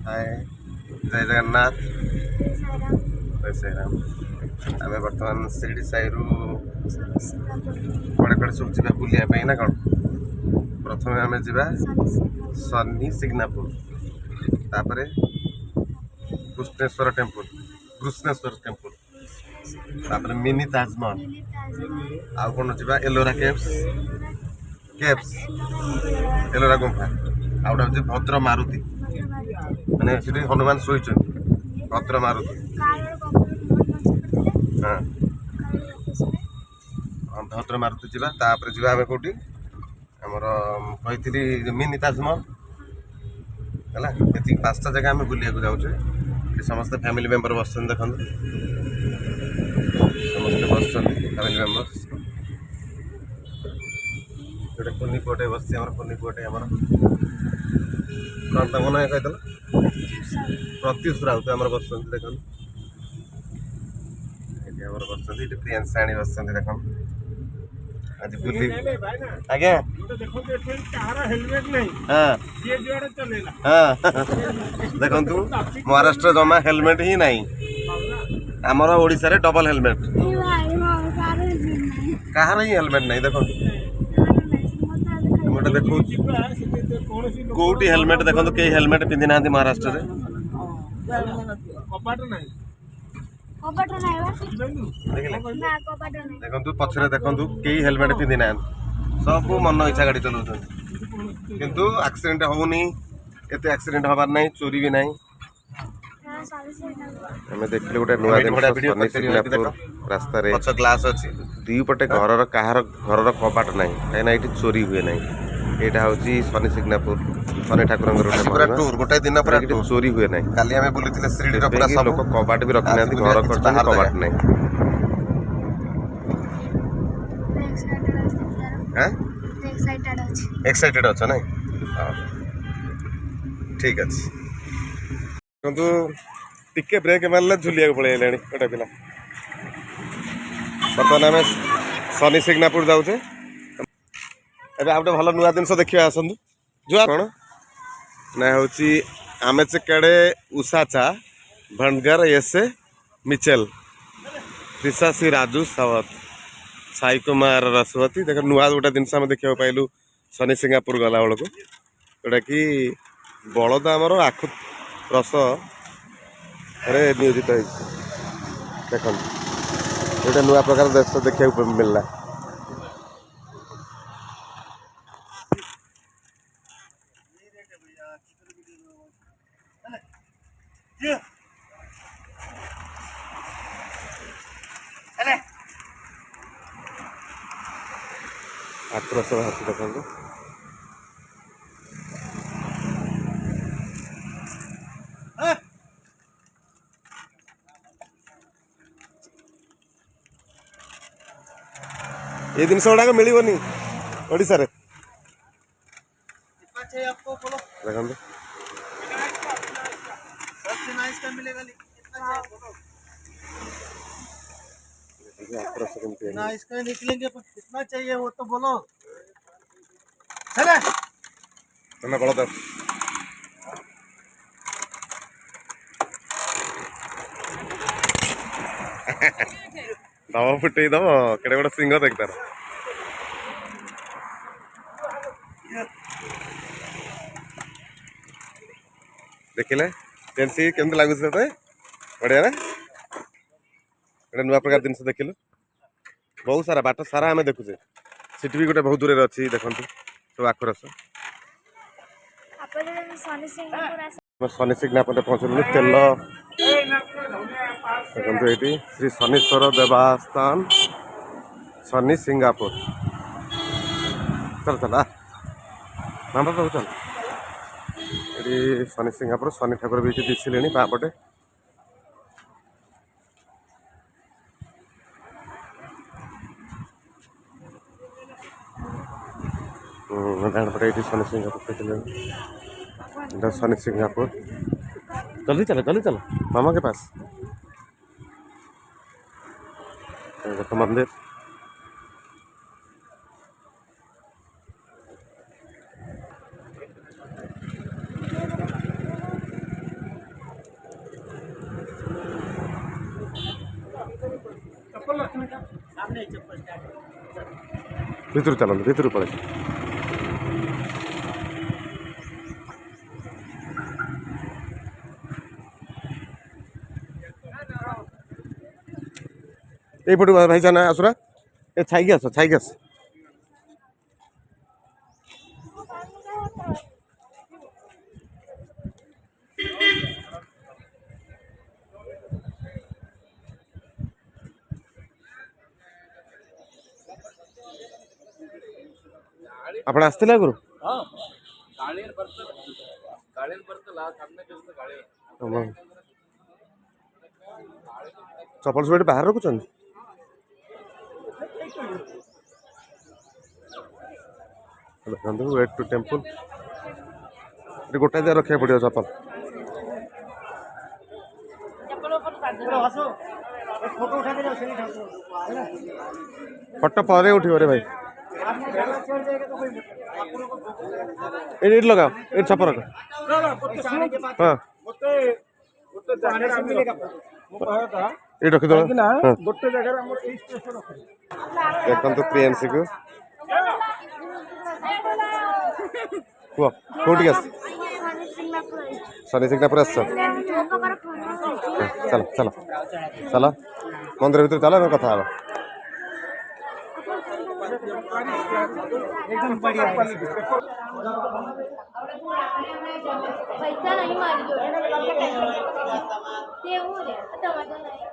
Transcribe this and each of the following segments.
हाय जय जगन्नाथ जय साईराम। जय श्रीराम आम बर्तमान शिरडी साई सिंगापुर कड़े कड़े सब जा बुलाया ना कौन प्रथम आम जा सन्नी सिग्नापुर तापर कृष्णेश्वर टेम्पल कृष्णेश्वर टेम्पल तापर मिनी ताजमहल मिनी ताजमहल आउ कौन जा एलोरा केव्स केव्स एलोरा गुंफा आउ गोटे हूँ भद्र मारुति मैंने सीधी हनुमान शोचन भद्र मारुति हाँ भद्र मारुति जापर जा आम कौटी आमर कही मिनी ताजमहल है ये 5टा जगह आम बुलिया जाऊे समस्त फैमिली मेंबर बस देखो समस्ते बस फैमिली मेंबर्स गोटे कुनी पुटे बस कुनी पुटे आम कौन तम ना कही प्रत्युष राउत आम बस देख बस प्रियांशाणी बस देख आज बुली आज्ञा हाँ देखु महाराष्ट्र जमा हेलमेट ही नहीं आमर ओडिशा रे डबल हेलमेट कहार ही हेलमेट नहीं देखो गोटे देखो कौटी हेलमेट देखो कई हेलमेट पिंधि ना महाराष्ट्र रे देखु पछरे देखु कई हेलमेट पिंधि ना सब मन इच्छा गाड़ी चलाउछ किंतु एक्सीडेंट होनी एते एक्सीडेंट हबार नहीं चोरी भी नहीं हमें देखले गोटे नुआ सिग्नापुर रास्ता रे अच्छा ग्लास अछि दी पटे घरर कहार घरर कबाट नहीं काई ना एठी चोरी हुए नहीं एटा होची शनि सिग्नापुर शनि ठाकुरंगर गोटे टूर गोटे दिन पर चोरी हुए नहीं काली हमें बुलिथिले श्रीडी रो पूरा सब लोग कबाट भी रखि नांती घर करछन कबाट नहीं हैं एक्साइटेड अच्छा नहीं ठीक अच्छे किंतु टिके ब्रेक मारे झुलिया पड़े गोटे पिला बर्तमान आम शनि सिग्नापुर जाऊे एवं गोटे भल नुआ जिन देखा आसतु जुआ कौन ना हूँ आमेचे केड़े उषा चा भंडगर एसे मिचेल त्रिशा सी राजू सावत साई कुमार रसवती देख नुआ गोटे जिन देखा पाइलु शनि सिंगापुर गला बेलू जोटा कि बलद आमर आखु रस नियोजित देख गोटे नुआ प्रकार देश देखा मिलला आक्रोश हाथी देखो ये जिन गुड़ाक मिलनी ओडिशा रे देखो ना इसका निकलेंगे पर कितना चाहिए वो तो बोलो चले ना बड़ा दस दवा फुटे दब केड़े गोटे सिंह देख तार देखिले पेंसी केमती लगुच बढ़िया ना गोटे नुआ प्रकार जिन देखिलु बहुत सारा बाट सारा आम देखुचे सीट भी गोटे बहुत दूर अच्छी देखु सब आखरस शनि सिग्नापुर पहुँचलु तेल देखो ये श्री शनीश्वर देवस्थान शनि सिंगापुर चल चल मामा पाक चल ये शनि सिंगापुर शनि ठाकुर भी दिशिले बापटे डाणपटे ये शनि सिंगापुर शनि सिंगापुर जल्दी चलो मामा के पास देखो मंदिर ଭିତରୁ ଚାଲନ୍ତୁ ଭିତରୁ ପଳେଇ এইପଟୁ ଭାଇ ଜାନା ଆସୁରା ଏ ଛାଇକି ଆସ ଛାଇକି ଆସ आपण असतील आगरू चपल सब बाहर रखुन देखो वेट टू टेम्पल गोटा जगह रखा पड़ो चपल फोटो उठा के जाओ सही ठाक फटो पर उठे भाई ये लगाओ ये छप रख हाँ ये रखीद गोटे जगह देखते प्रियंसी को कह कौटी आस शनि सिंगनापुर आस चल चल चल मंदिर भर चल कथा एकदम बढ़िया पैसा नहीं मारी जो ते हो रे टमाटर नहीं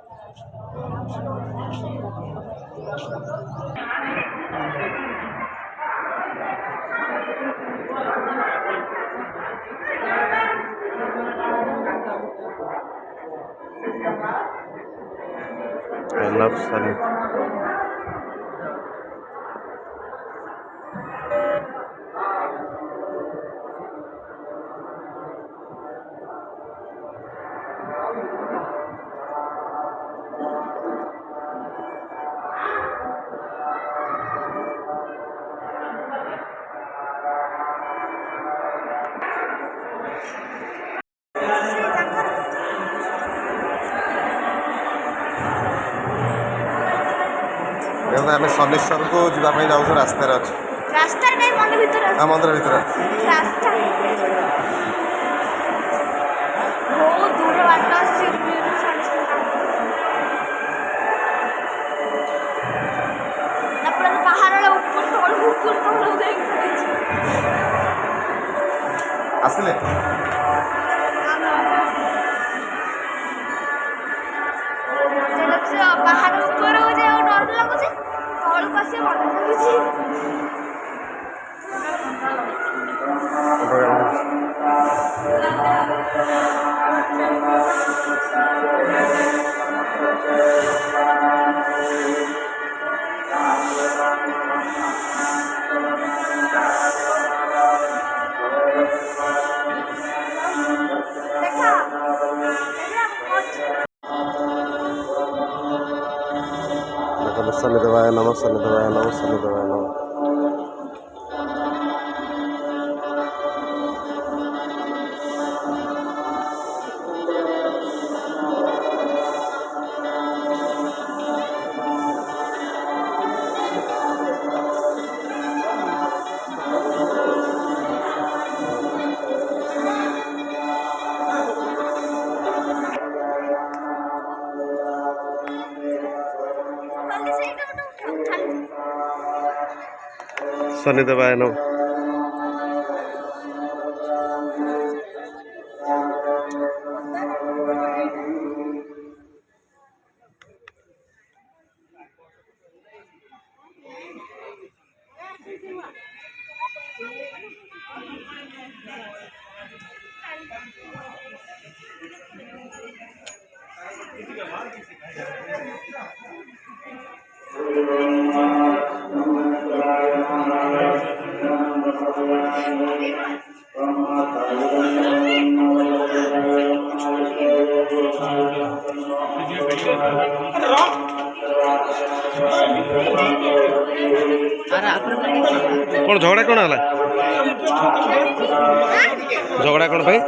I love Sunny. आम शनिश्वर को जावाई जाऊँ रास्ता रास्ता नहीं मंदिर भीतर मंदिर भीतर रास्ता बहुत दूर बात पहाड़ ऊपर आसले पहाड़ ऊपर हो जाए डर लगुच तौल बस मजा लगुच शनिदेवाय नमः शनिदेवाय नमः शनिदेवाय नमः शनिदेवाय नमः कौन झगड़ा कौन है झगड़ा कौन भाई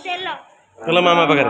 ତେଲ चलो मामा पाखे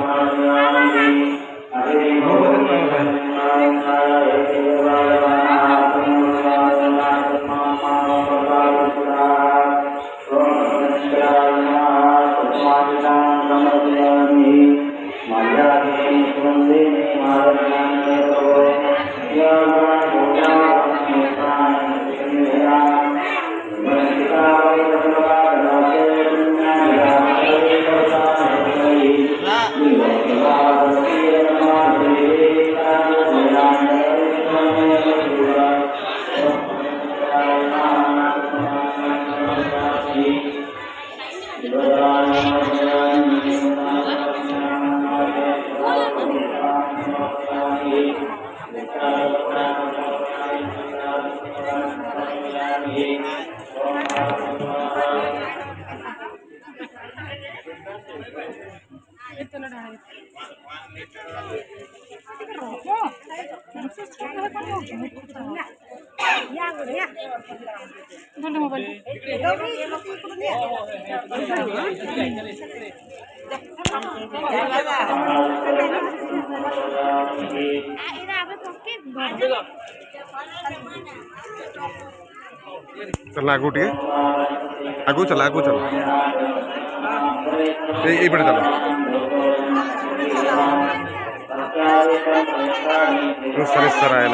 चल आगू टे आगू चल ये पटे चल सराय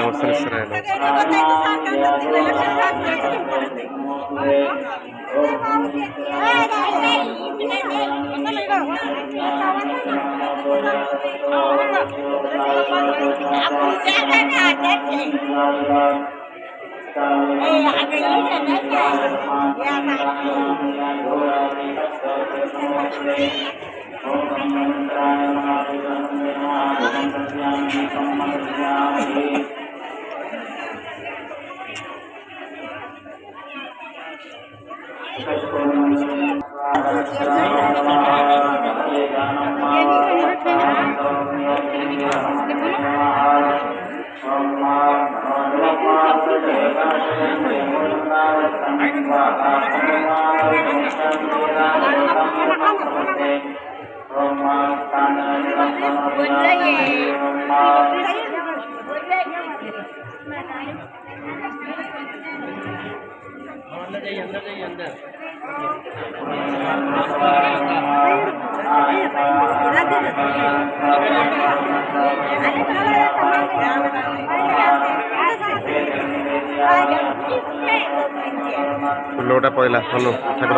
फुलटा पड़ा हलो ठाकुर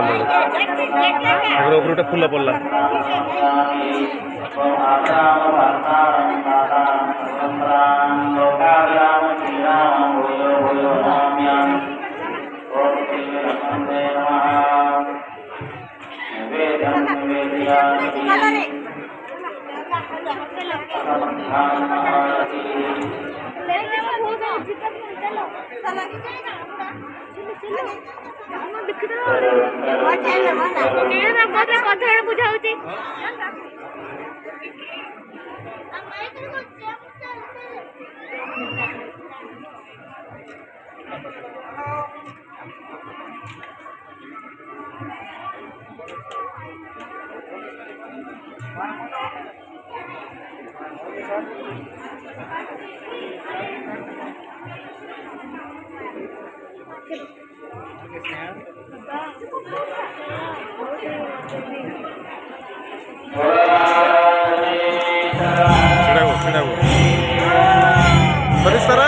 ठाकुर ऊपर फुल पड़ा बुझाऊँ परिसर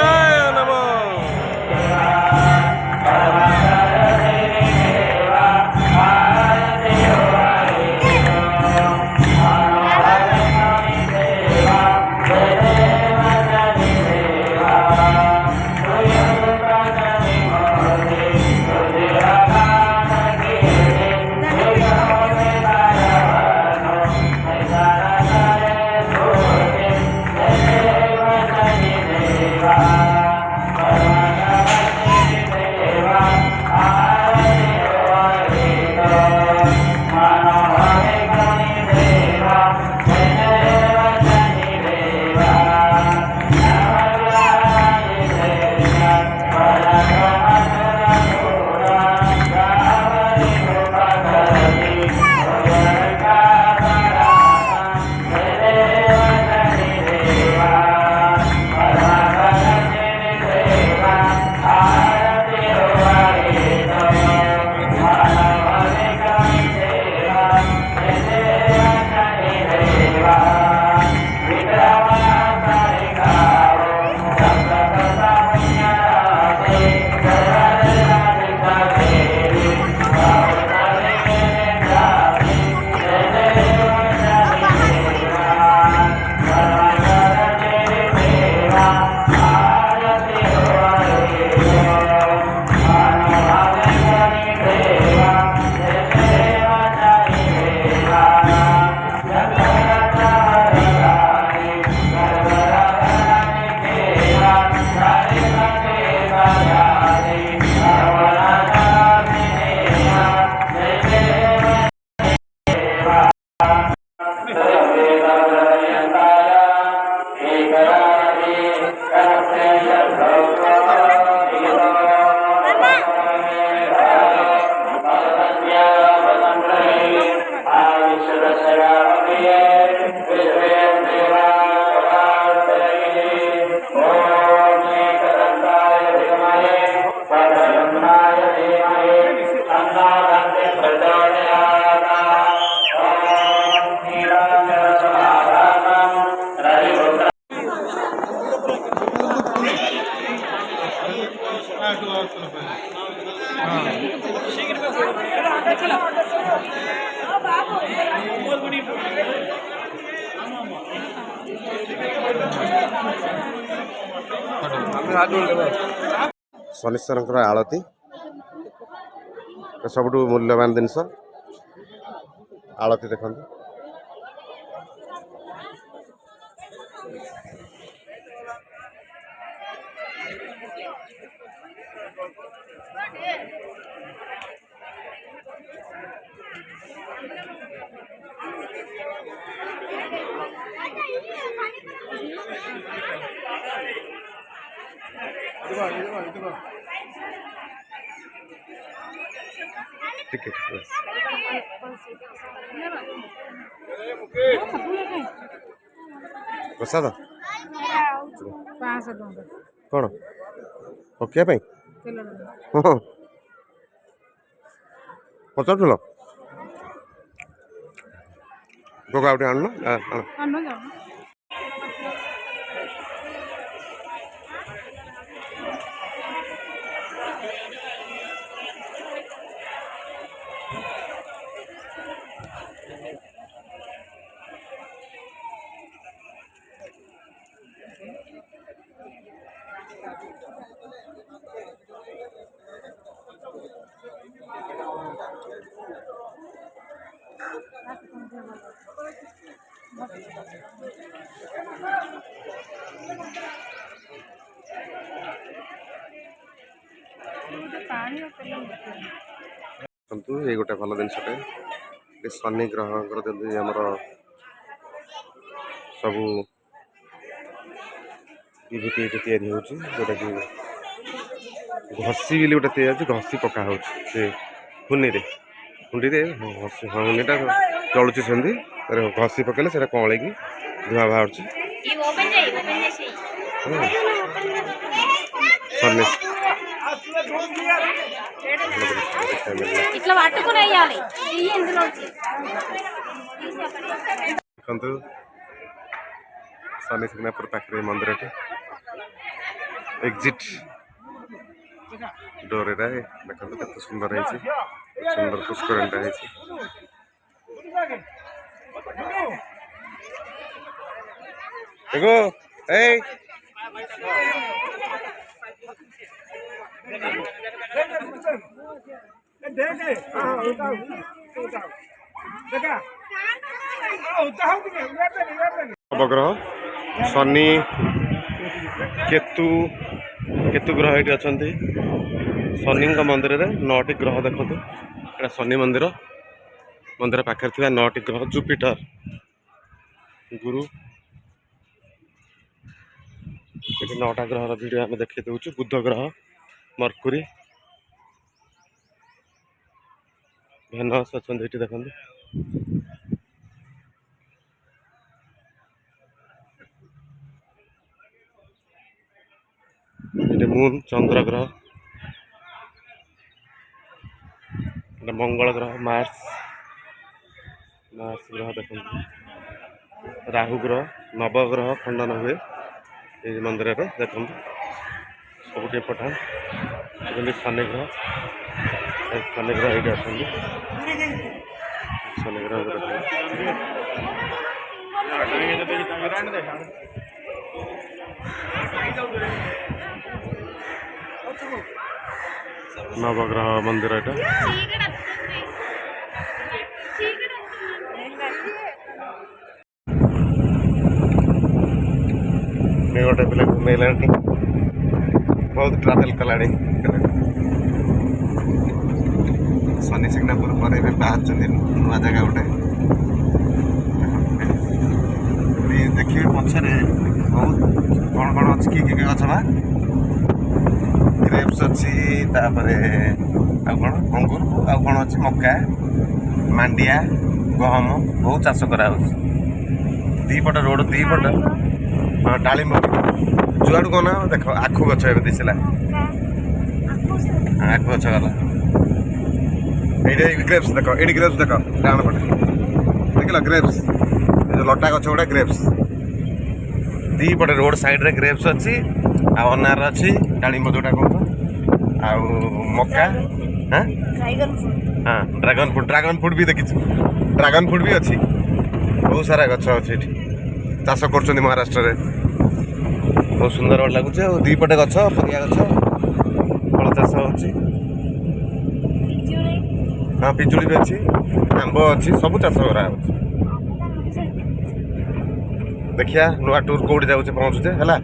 ଶନିଶ୍ୱରଙ୍କର ଆଳତି ସବୁଠୁ ମୂଲ୍ୟବାନ ଜିନିଷ ଆଳତି ଦେଖନ୍ତୁ। ठीक है प्रसाद कौन पकिया हाँ पचार गोगा उठे आण ये गोटे भल जिनटे शनि ग्रह जब आमर सब विभूति तैयारी होटा कि घसी गोटे तैयारी घसी पका हो हुंडी हुंडीटा जलुची सेमती घसी पकड़े से कौल की धुआं बाहर देखु शनि सिग्नापुर पाखे मंदिर एग्जिट डोर देखो कत सुंदर है सुंदर पुष्करणटा है देखो ए नवग्रह शनि केतु केतु ग्रह ये अच्छा शनि मंदिर में 9टी ग्रह देखो ये शनि मंदिर मंदिर पाखे थी 9टी ग्रह जुपिटर गुरु ये 9टा ग्रह वीडियो आम देखी दूँ बुध ग्रह मर्कुरी भेनस अच्छा ये देखो ये मून चंद्र ग्रह मंगल ग्रह मार्स ग्रह देखो राहु ग्रह नवग्रह खंडन हुए ये मंदिर में देखो सब इम्पोर्टाट शनि ग्रह ये अच्छा शनि ग्रह नवग्रह मंदिर ये गोटे पिला घूमेला बहुत ट्रावेल कला शनि सिग्नापुर पर बाहर नुआ जगह गोटे देखिए पछे बहुत कौन कौन अच्छी कि गछ बा ग्रेप्स अच्छी कौन अंगूर आ कौन अच्छी मक्का मांडिया गहम बहुत चाष करा दीपट रोड दीपट हाँ डालिम जुआड़ कौन देख आखु गछ ए दिशला आखु गछ गला ये ग्रेप्स देख ये ग्रेप्स देख डाण पटे देख ग्रेप्स लटा गछ गोटे ग्रेप्स दीपटे रोड साइड रे ग्रेप्स अच्छी आ अनार अच्छी डालिम जोटा कौन ଆଉ ମକା ହଁ ଡ୍ରାଗନ ଫ୍ରୁଟ୍ ହଁ ଡ୍ରାଗନ ଫ୍ରୁଟ୍ ବି ଦେଖିଛୁ ଡ୍ରାଗନ ଫ୍ରୁଟ୍ ବି ଅଛି ବହୁତ ସାରା ଗଛ ଅଛି ଏଠି ଚାଷ କରୁଛନ୍ତି ମହାରାଷ୍ଟ୍ରରେ ବହୁତ ସୁନ୍ଦର ଲାଗୁଛି ଆଉ ଦୁଇ ପଟେ ଗଛ ପରିବା ଗଛ ଫଳ ଚାଷ ହେଉଛି ପିଜୁଳି ହଁ ପିଜୁଳି ବି ଅଛି ଆମ୍ବ ଅଛି ସବୁ ଚାଷ କରାହେଉଛି ଦେଖିଆ ନୂଆ ଟୁର୍ କୋଉଠି ଯାଉଛେ ପହଞ୍ଚୁଛେ ହେଲା